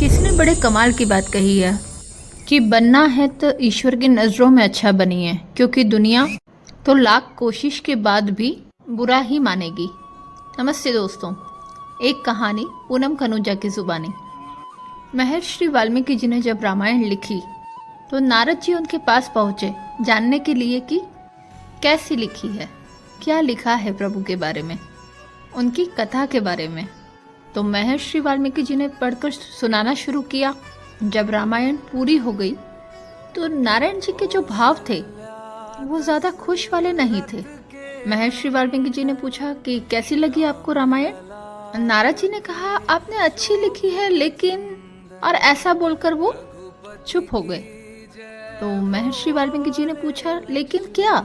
किसने बड़े कमाल की बात कही है कि बनना है तो ईश्वर की नज़रों में अच्छा बनिए, क्योंकि दुनिया तो लाख कोशिश के बाद भी बुरा ही मानेगी। नमस्ते दोस्तों, एक कहानी पूनम कनूजा की जुबानी। महर्षि वाल्मीकि जी ने जब रामायण लिखी तो नारद जी उनके पास पहुँचे जानने के लिए कि कैसी लिखी है, क्या लिखा है प्रभु के बारे में, उनकी कथा के बारे में। तो महर्षि वाल्मीकि जी ने पढ़कर सुनाना शुरू किया। जब रामायण पूरी हो गई तो नारायण जी के जो भाव थे वो ज़्यादा खुश वाले नहीं थे। महर्षि वाल्मीकि जी ने पूछा कि कैसी लगी आपको रामायण। नारद जी ने कहा आपने अच्छी लिखी है, लेकिन, और ऐसा बोलकर वो चुप हो गए। तो महर्षि वाल्मीकि जी ने पूछा लेकिन क्या?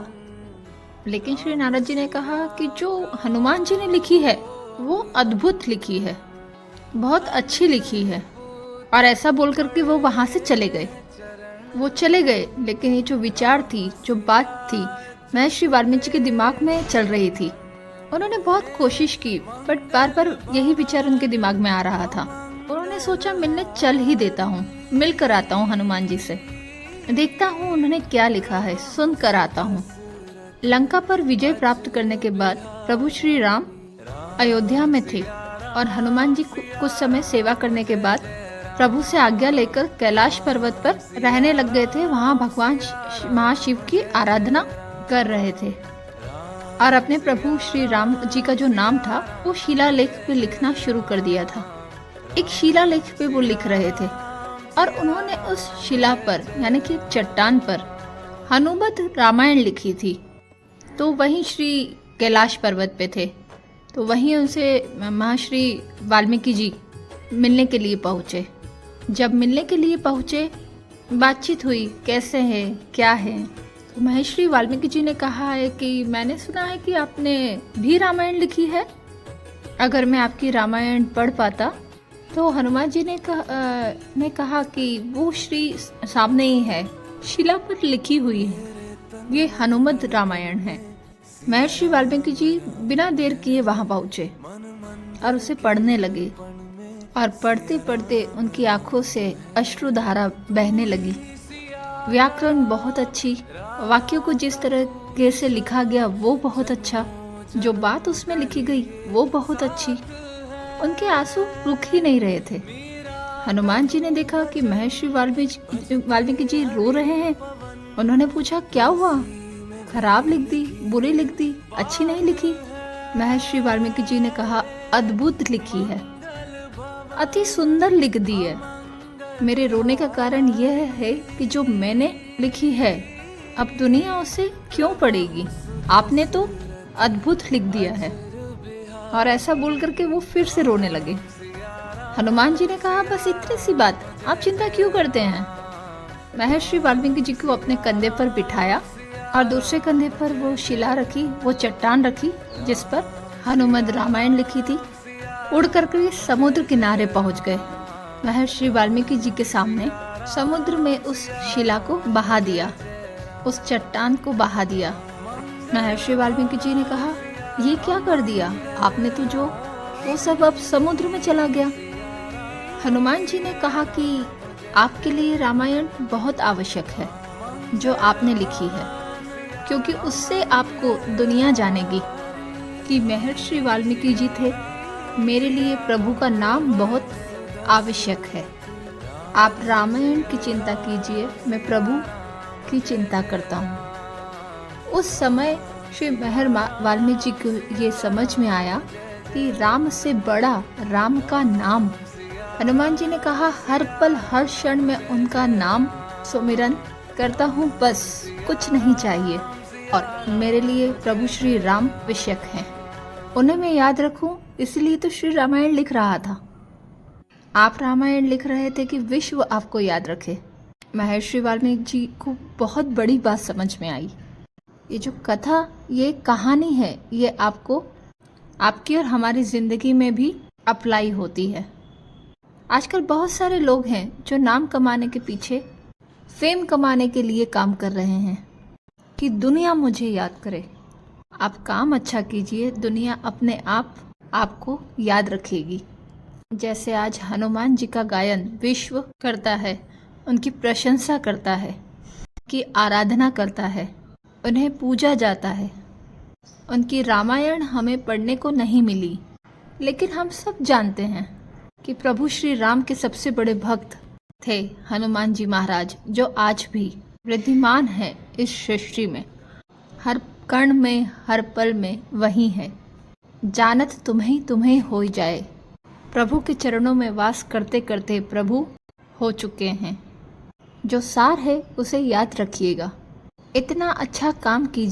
लेकिन श्री नारद जी ने कहा कि जो हनुमान जी ने लिखी है वो अद्भुत लिखी है, बहुत अच्छी लिखी है। और ऐसा बोलकर के वो वहाँ से चले गए। वो चले गए, लेकिन ये जो विचार थी, जो बात थी, महर्षि वाल्मीकि के दिमाग में चल रही थी। उन्होंने बहुत कोशिश की, बट बार बार यही विचार उनके दिमाग में आ रहा था। उन्होंने सोचा मिलने चल ही देता हूँ, मिल कर आता हूँ हनुमान जी से, देखता हूँ उन्होंने क्या लिखा है, सुन कर आता हूँ। लंका पर विजय प्राप्त करने के बाद प्रभु श्री राम अयोध्या में थे और हनुमान जी कुछ समय सेवा करने के बाद प्रभु से आज्ञा लेकर कैलाश पर्वत पर रहने लग गए थे। वहाँ भगवान महाशिव की आराधना कर रहे थे और अपने प्रभु श्री राम जी का जो नाम था वो शिलालेख पे लिखना शुरू कर दिया था। एक शिलालेख पे वो लिख रहे थे और उन्होंने उस शिला पर, यानी कि चट्टान पर, हनुमत रामायण लिखी थी। तो वहीं श्री कैलाश पर्वत पे थे, तो वहीं उनसे महर्षि वाल्मीकि जी मिलने के लिए पहुँचे। जब मिलने के लिए पहुँचे, बातचीत हुई, कैसे हैं, क्या है। तो महर्षि वाल्मीकि जी ने कहा है कि मैंने सुना है कि आपने भी रामायण लिखी है, अगर मैं आपकी रामायण पढ़ पाता। तो हनुमान जी ने कहा कि वो श्री सामने ही है, शिला पर लिखी हुई है, ये हनुमत रामायण है। महर्षि वाल्मीकि जी बिना देर किए वहां पहुंचे और उसे पढ़ने लगे और पढ़ते पढ़ते उनकी आंखों से अश्रुधारा बहने लगी। व्याकरण बहुत अच्छी, वाक्यों को जिस तरह से लिखा गया वो बहुत अच्छा, जो बात उसमें लिखी गई वो बहुत अच्छी। उनके आंसू रुक ही नहीं रहे थे। हनुमान जी ने देखा कि महर्षि वाल्मीकि जी रो रहे हैं। उन्होंने पूछा क्या हुआ, खराब लिख दी, बुरी लिख दी, अच्छी नहीं लिखी। महर्षि वाल्मीकि जी ने कहा अद्भुत लिखी है, अति सुंदर लिख दी है। मेरे रोने का कारण यह है कि जो मैंने लिखी है अब दुनिया उसे क्यों पढ़ेगी, आपने तो अद्भुत लिख दिया है। और ऐसा बोल करके वो फिर से रोने लगे। हनुमान जी ने कहा बस इतनी सी बात, आप चिंता क्यों करते हैं। महर्षि वाल्मीकि जी को अपने कंधे पर बिठाया और दूसरे कंधे पर वो शिला रखी, वो चट्टान रखी जिस पर हनुमत रामायण लिखी थी। उड़ करके समुद्र किनारे पहुंच गए। महर्षि वाल्मीकि जी के सामने समुद्र में उस शिला को बहा दिया, उस चट्टान को बहा दिया। महर्षि वाल्मीकि जी ने कहा ये क्या कर दिया आपने, तो जो वो सब अब समुद्र में चला गया। हनुमान जी ने कहा कि आपके लिए रामायण बहुत आवश्यक है जो आपने लिखी है, क्योंकि उससे आपको दुनिया जानेगी कि महर्षि वाल्मीकि जी थे। मेरे लिए प्रभु का नाम बहुत आवश्यक है। आप रामायण की चिंता कीजिए, मैं प्रभु की चिंता करता हूँ। उस समय श्री वाल्मीकि जी को ये समझ में आया कि राम से बड़ा राम का नाम। हनुमान जी ने कहा हर पल हर क्षण में उनका नाम सुमिरन करता हूँ, बस कुछ नहीं चाहिए। और मेरे लिए प्रभु श्री राम आवश्यक हैं, उन्हें मैं याद रखूं, इसलिए तो श्री रामायण लिख रहा था। आप रामायण लिख रहे थे कि विश्व आपको याद रखे। महर्षि वाल्मीकि जी को बहुत बड़ी बात समझ में आई। ये जो कथा, ये कहानी है, ये आपको, आपकी और हमारी जिंदगी में भी अप्लाई होती है। आजकल बहुत सारे लोग हैं जो नाम कमाने के पीछे, फेम कमाने के लिए काम कर रहे हैं कि दुनिया मुझे याद करे। आप काम अच्छा कीजिए, दुनिया अपने आप आपको याद रखेगी। जैसे आज हनुमान जी का गायन विश्व करता है, उनकी प्रशंसा करता है, उनकी आराधना करता है, उन्हें पूजा जाता है। उनकी रामायण हमें पढ़ने को नहीं मिली, लेकिन हम सब जानते हैं कि प्रभु श्री राम के सबसे बड़े भक्त थे हनुमान जी महाराज, जो आज भी विद्यमान है इस सृष्टि में। हर कण में, हर पल में वही है। जानत तुम्हें तुम्हें हो जाए, प्रभु के चरणों में वास करते करते प्रभु हो चुके हैं। जो सार है उसे याद रखिएगा। इतना अच्छा काम कीजिए।